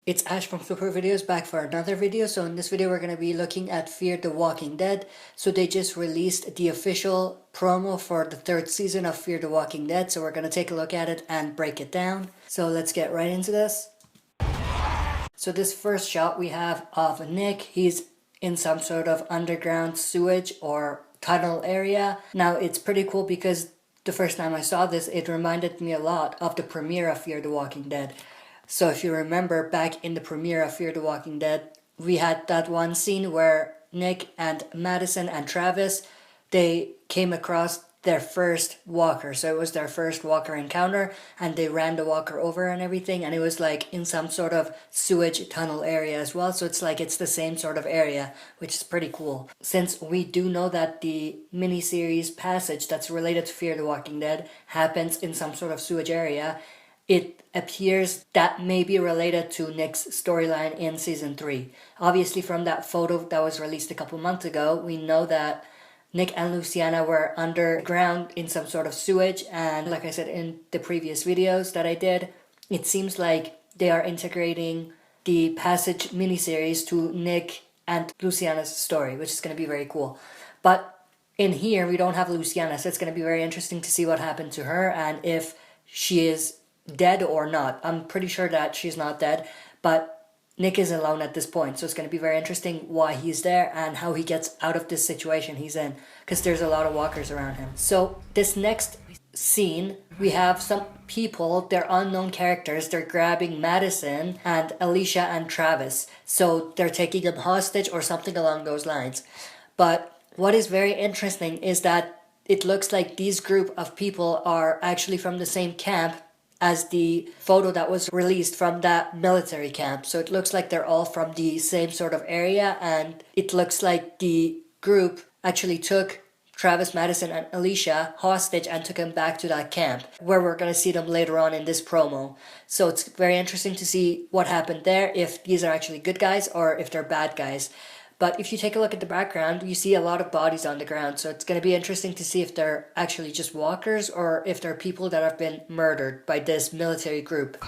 It's Ash from Super Videos back for another video. So in this video we're going to be looking at Fear the Walking Dead. So they just released the official promo for the third season of Fear the Walking Dead. So we're going to take a look at it and break it down. So let's get right into this. So this first shot we have of Nick. He's in some sort of underground sewage or tunnel area. Now it's pretty cool because the first time I saw this it reminded me a lot of the premiere of Fear the Walking Dead. So if you remember back in the premiere of Fear the Walking Dead, we had that one scene where Nick and Madison and Travis, they came across their first walker. So it was their first walker encounter and they ran the walker over and everything. And it was like in some sort of sewage tunnel area as well. So it's like it's the same sort of area, which is pretty cool. Since we do know that the miniseries passage that's related to Fear the Walking Dead happens in some sort of sewage area, it appears that may be related to Nick's storyline in season 3. Obviously from that photo that was released a couple months ago, we know that Nick and Luciana were underground in some sort of sewage, and like I said in the previous videos that I did, it seems like they are integrating the Passage miniseries to Nick and Luciana's story, which is going to be very cool. But in here we don't have Luciana, so it's going to be very interesting to see what happened to her and if she is dead or not. I'm pretty sure that she's not dead, but Nick is alone at this point, so it's going to be very interesting why he's there and how he gets out of this situation he's in, because there's a lot of walkers around him. So this next scene, we have some people, they're unknown characters, they're grabbing Madison and Alicia and Travis, so they're taking them hostage or something along those lines. But what is very interesting is that it looks like these group of people are actually from the same camp as the photo that was released from that military camp. So it looks like they're all from the same sort of area, and it looks like the group actually took Travis, Madison, and Alicia hostage and took them back to that camp, where we're going to see them later on in this promo. So it's very interesting to see what happened there, if these are actually good guys or if they're bad guys. But if you take a look at the background, you see a lot of bodies on the ground. So it's going to be interesting to see if they're actually just walkers or if they're people that have been murdered by this military group.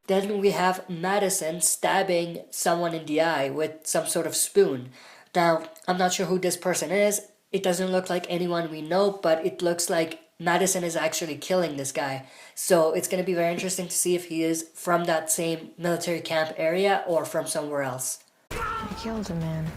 Then we have Madison stabbing someone in the eye with some sort of spoon. Now, I'm not sure who this person is. It doesn't look like anyone we know, but it looks like Madison is actually killing this guy. So it's going to be very interesting to see if he is from that same military camp area or from somewhere else. He killed a man.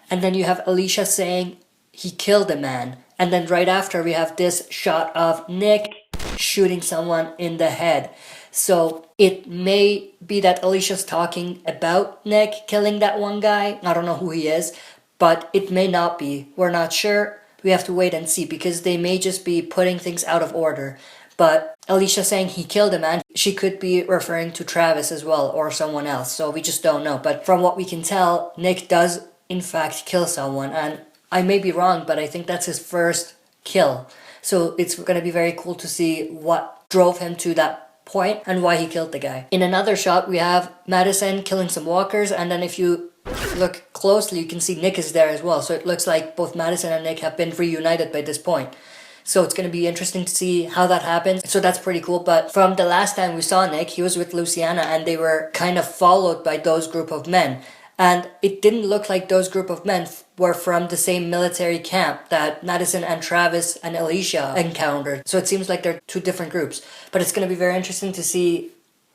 And then you have Alicia saying he killed a man. And then right after we have this shot of Nick shooting someone in the head. So it may be that Alicia's talking about Nick killing that one guy. I don't know who he is, but it may not be. We're not sure. We have to wait and see because they may just be putting things out of order. But Alicia saying he killed a man, she could be referring to Travis as well or someone else. So we just don't know. But from what we can tell, Nick does in fact kill someone. And I may be wrong, but I think that's his first kill. So it's going to be very cool to see what drove him to that point and why he killed the guy. In another shot, we have Madison killing some walkers. And then if you look closely, you can see Nick is there as well. So it looks like both Madison and Nick have been reunited by this point. So it's going to be interesting to see how that happens. So that's pretty cool. But from the last time we saw Nick, he was with Luciana and they were kind of followed by those group of men. And it didn't look like those group of men were from the same military camp that Madison and Travis and Alicia encountered. So it seems like they're two different groups. But it's going to be very interesting to see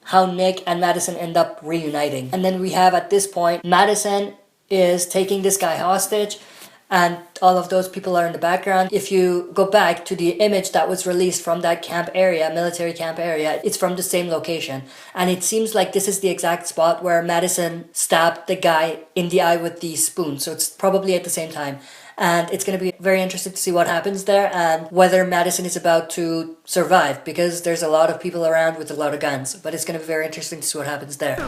how Nick and Madison end up reuniting. And then we have at this point, Madison is taking this guy hostage and all of those people are in the background. If you go back to the image that was released from that camp area, military camp area, it's from the same location. And it seems like this is the exact spot where Madison stabbed the guy in the eye with the spoon. So it's probably at the same time. And it's going to be very interesting to see what happens there and whether Madison is about to survive because there's a lot of people around with a lot of guns. But it's going to be very interesting to see what happens there.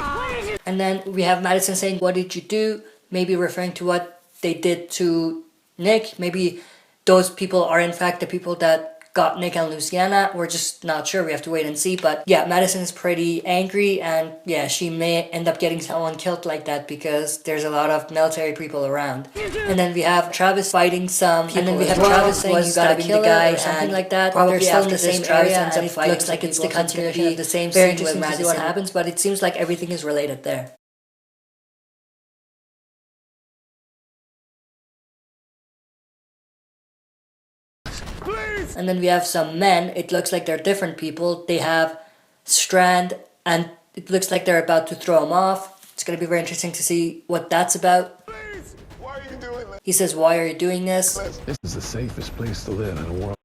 And then we have Madison saying, "What did you do?" Maybe referring to what they did to Nick. Maybe those people are in fact the people that got Nick and Luciana. We're just not sure. We have to wait and see. But yeah, Madison is pretty angry, and yeah, she may end up getting someone killed like that because there's a lot of military people around. And then we have Travis fighting some people. And then we have Travis saying you gotta kill the guy or something like that. Probably they're still in the same area, and it looks like it's the continuation of the same scene. Very interesting to see what happens, but it seems like everything is related there. Please. And then we have some men. It looks like they're different people. They have Strand, and it looks like they're about to throw him off. It's going to be very interesting to see what that's about. Please. Why are you doing this? He says, why are you doing this? This is the safest place to live in the world.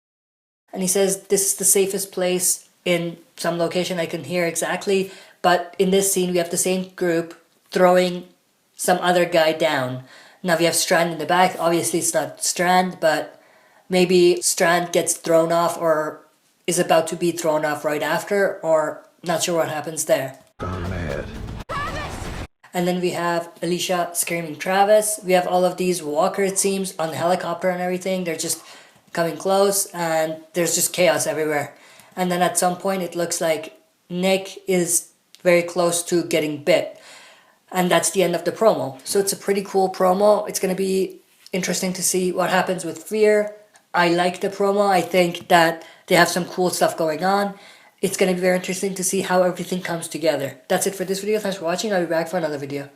And he says, this is the safest place in some location I can hear exactly. But in this scene, we have the same group throwing some other guy down. Now we have Strand in the back. Obviously, it's not Strand, but maybe Strand gets thrown off or is about to be thrown off right after, or not sure what happens there. Gone mad. And then we have Alicia screaming Travis. We have all of these walker, it seems, on the helicopter and everything. They're just coming close, and there's just chaos everywhere. And then at some point it looks like Nick is very close to getting bit. And that's the end of the promo. So it's a pretty cool promo. It's going to be interesting to see what happens with Fear. I like the promo. I think that they have some cool stuff going on. It's going to be very interesting to see how everything comes together. That's it for this video. Thanks for watching. I'll be back for another video.